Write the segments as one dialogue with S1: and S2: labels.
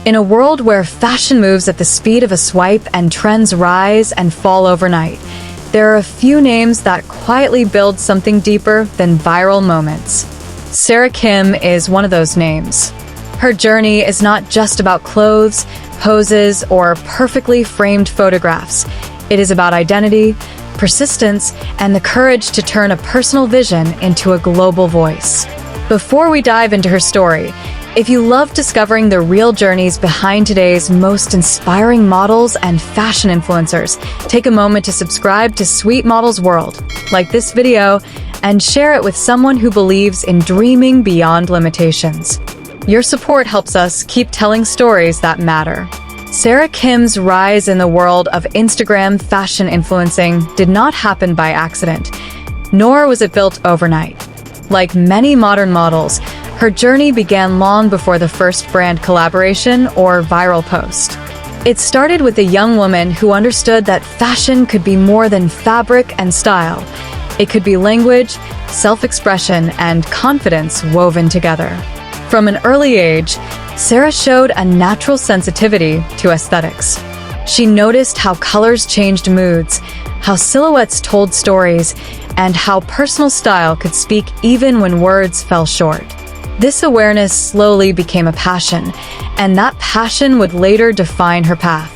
S1: In a world where fashion moves at the speed of a swipe and trends rise and fall overnight, there are a few names that quietly build something deeper than viral moments. Sarah Kim is one of those names. Her journey is not just about clothes, poses, or perfectly framed photographs. It is about identity, persistence, and the courage to turn a personal vision into a global voice. Before we dive into her story, if you love discovering the real journeys behind today's most inspiring models and fashion influencers, take a moment to subscribe to Sweet Models World, like this video, and share it with someone who believes in dreaming beyond limitations. Your support helps us keep telling stories that matter. Sarah Kim's rise in the world of Instagram fashion influencing did not happen by accident, nor was it built overnight. Like many modern models, her journey began long before the first brand collaboration or viral post. It started with a young woman who understood that fashion could be more than fabric and style. It could be language, self-expression, and confidence woven together. From an early age, Sarah showed a natural sensitivity to aesthetics. She noticed how colors changed moods, how silhouettes told stories, and how personal style could speak even when words fell short. This awareness slowly became a passion, and that passion would later define her path.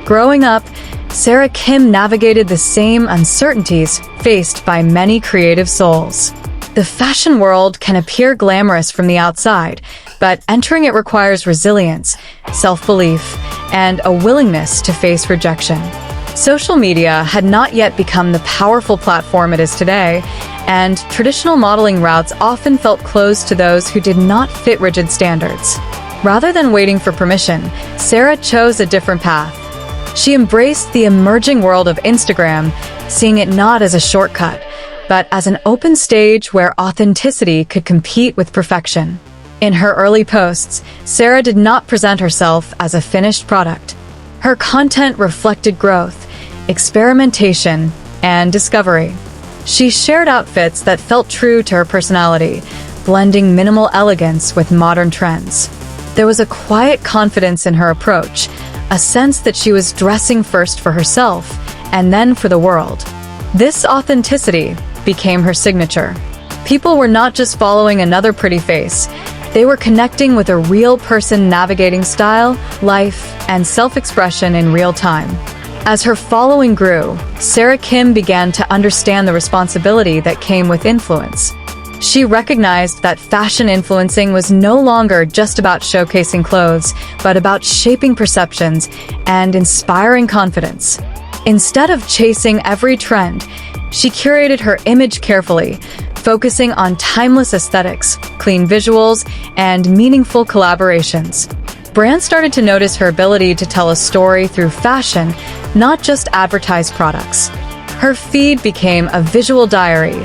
S1: Growing up, Sarah Kim navigated the same uncertainties faced by many creative souls. The fashion world can appear glamorous from the outside, but entering it requires resilience, self-belief, and a willingness to face rejection. Social media had not yet become the powerful platform it is today, and traditional modeling routes often felt closed to those who did not fit rigid standards. Rather than waiting for permission, Sarah chose a different path. She embraced the emerging world of Instagram, seeing it not as a shortcut, but as an open stage where authenticity could compete with perfection. In her early posts, Sarah did not present herself as a finished product. Her content reflected growth, experimentation, and discovery. She shared outfits that felt true to her personality, blending minimal elegance with modern trends. There was a quiet confidence in her approach, a sense that she was dressing first for herself and then for the world. This authenticity became her signature. People were not just following another pretty face. They were connecting with a real person navigating style, life, and self-expression in real time. As her following grew, Sarah Kim began to understand the responsibility that came with influence. She recognized that fashion influencing was no longer just about showcasing clothes, but about shaping perceptions and inspiring confidence. Instead of chasing every trend, she curated her image carefully, focusing on timeless aesthetics, clean visuals, and meaningful collaborations. Brands started to notice her ability to tell a story through fashion, not just advertise products. Her feed became a visual diary,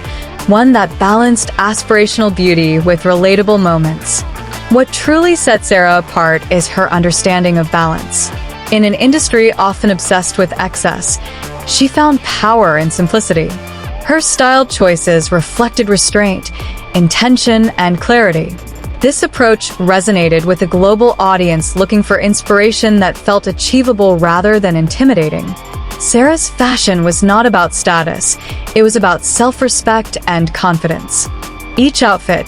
S1: one that balanced aspirational beauty with relatable moments. What truly set Sarah apart is her understanding of balance. In an industry often obsessed with excess, she found power in simplicity. Her style choices reflected restraint, intention, and clarity. This approach resonated with a global audience looking for inspiration that felt achievable rather than intimidating. Sarah's fashion was not about status, it was about self-respect and confidence. Each outfit,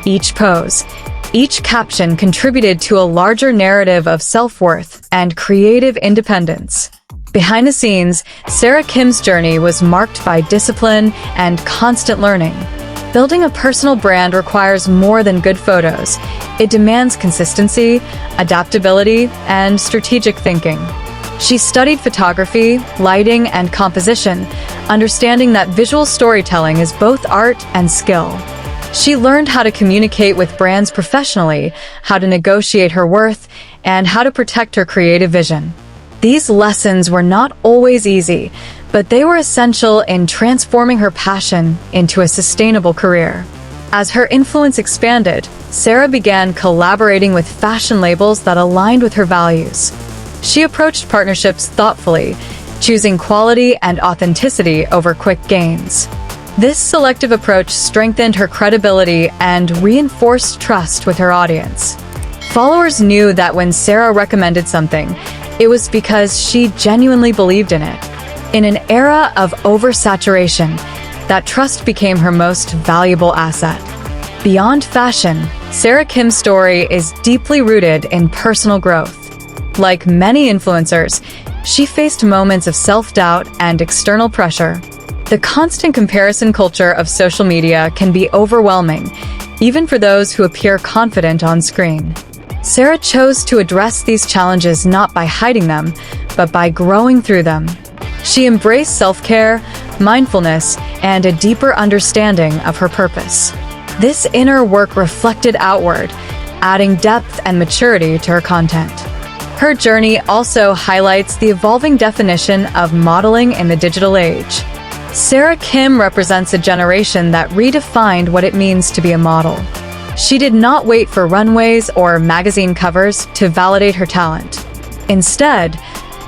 S1: each pose, each caption contributed to a larger narrative of self-worth and creative independence. Behind the scenes, Sarah Kim's journey was marked by discipline and constant learning. Building a personal brand requires more than good photos. It demands consistency, adaptability, and strategic thinking. She studied photography, lighting, and composition, understanding that visual storytelling is both art and skill. She learned how to communicate with brands professionally, how to negotiate her worth, and how to protect her creative vision. These lessons were not always easy, but they were essential in transforming her passion into a sustainable career. As her influence expanded, Sarah began collaborating with fashion labels that aligned with her values. She approached partnerships thoughtfully, choosing quality and authenticity over quick gains. This selective approach strengthened her credibility and reinforced trust with her audience. Followers knew that when Sarah recommended something, it was because she genuinely believed in it. In an era of oversaturation, that trust became her most valuable asset. Beyond fashion, Sarah Kim's story is deeply rooted in personal growth. Like many influencers, she faced moments of self-doubt and external pressure. The constant comparison culture of social media can be overwhelming, even for those who appear confident on screen. Sarah chose to address these challenges not by hiding them, but by growing through them. She embraced self-care, mindfulness, and a deeper understanding of her purpose. This inner work reflected outward, adding depth and maturity to her content. Her journey also highlights the evolving definition of modeling in the digital age. Sarah Kim represents a generation that redefined what it means to be a model. She did not wait for runways or magazine covers to validate her talent. Instead,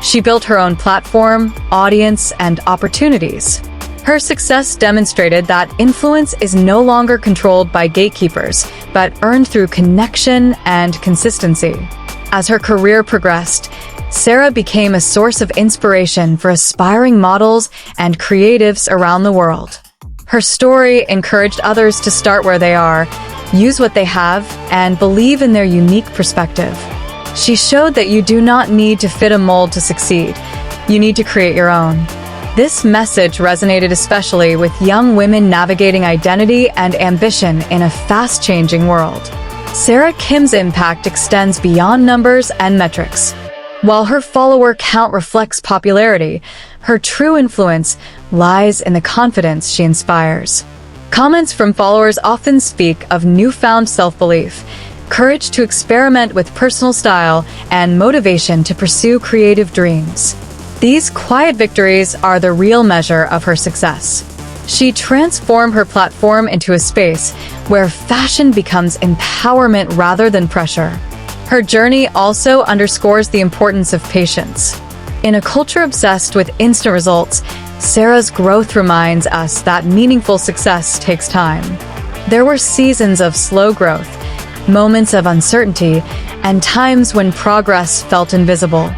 S1: she built her own platform, audience, and opportunities. Her success demonstrated that influence is no longer controlled by gatekeepers, but earned through connection and consistency. As her career progressed, Sarah became a source of inspiration for aspiring models and creatives around the world. Her story encouraged others to start where they are, use what they have, and believe in their unique perspective. She showed that you do not need to fit a mold to succeed. You need to create your own. This message resonated especially with young women navigating identity and ambition in a fast-changing world. Sarah Kim's impact extends beyond numbers and metrics. While her follower count reflects popularity, her true influence lies in the confidence she inspires. Comments from followers often speak of newfound self-belief, courage to experiment with personal style, and motivation to pursue creative dreams. These quiet victories are the real measure of her success. She transformed her platform into a space where fashion becomes empowerment rather than pressure. Her journey also underscores the importance of patience. In a culture obsessed with instant results, Sarah's growth reminds us that meaningful success takes time. There were seasons of slow growth, moments of uncertainty, and times when progress felt invisible.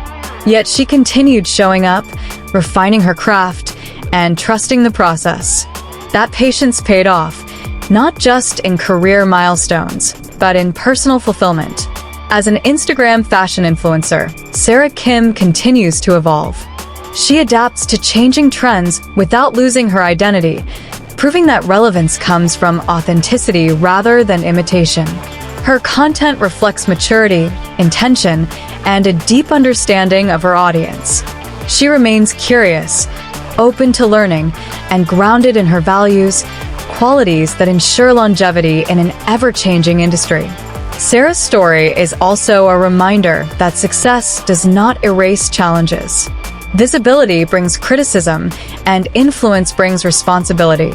S1: Yet she continued showing up, refining her craft, and trusting the process. That patience paid off, not just in career milestones, but in personal fulfillment. As an Instagram fashion influencer, Sarah Kim continues to evolve. She adapts to changing trends without losing her identity, proving that relevance comes from authenticity rather than imitation. Her content reflects maturity, intention, and a deep understanding of her audience. She remains curious, open to learning, and grounded in her values, qualities that ensure longevity in an ever-changing industry. Sarah's story is also a reminder that success does not erase challenges. Visibility brings criticism, and influence brings responsibility.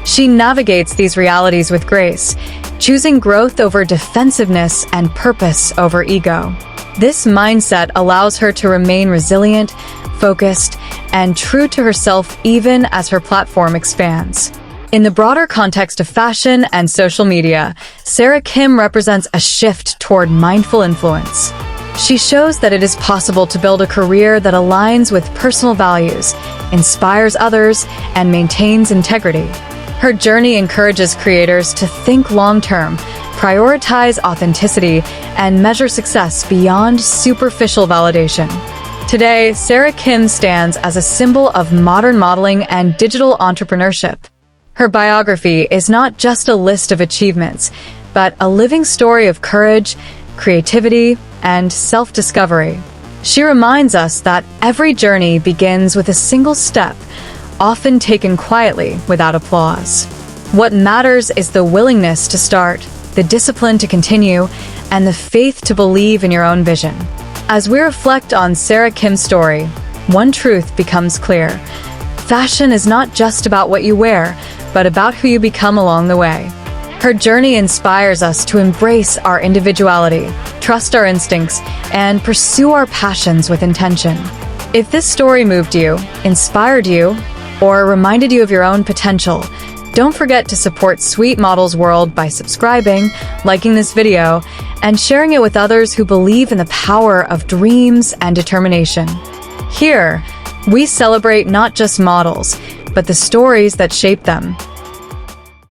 S1: She navigates these realities with grace, choosing growth over defensiveness and purpose over ego. This mindset allows her to remain resilient, focused, and true to herself even as her platform expands. In the broader context of fashion and social media, Sarah Kim represents a shift toward mindful influence. She shows that it is possible to build a career that aligns with personal values, inspires others, and maintains integrity. Her journey encourages creators to think long-term, prioritize authenticity, and measure success beyond superficial validation. Today, Sarah Kim stands as a symbol of modern modeling and digital entrepreneurship. Her biography is not just a list of achievements, but a living story of courage, creativity, and self-discovery. She reminds us that every journey begins with a single step, often taken quietly without applause. What matters is the willingness to start, the discipline to continue, and the faith to believe in your own vision. As we reflect on Sarah Kim's story, one truth becomes clear. Fashion is not just about what you wear, but about who you become along the way. Her journey inspires us to embrace our individuality, trust our instincts, and pursue our passions with intention. If this story moved you, inspired you, or reminded you of your own potential, Don't forget to support Sweet Models World by subscribing, liking this video, and sharing it with others who believe in the power of dreams and determination. Here, we celebrate not just models, but the stories that shape them.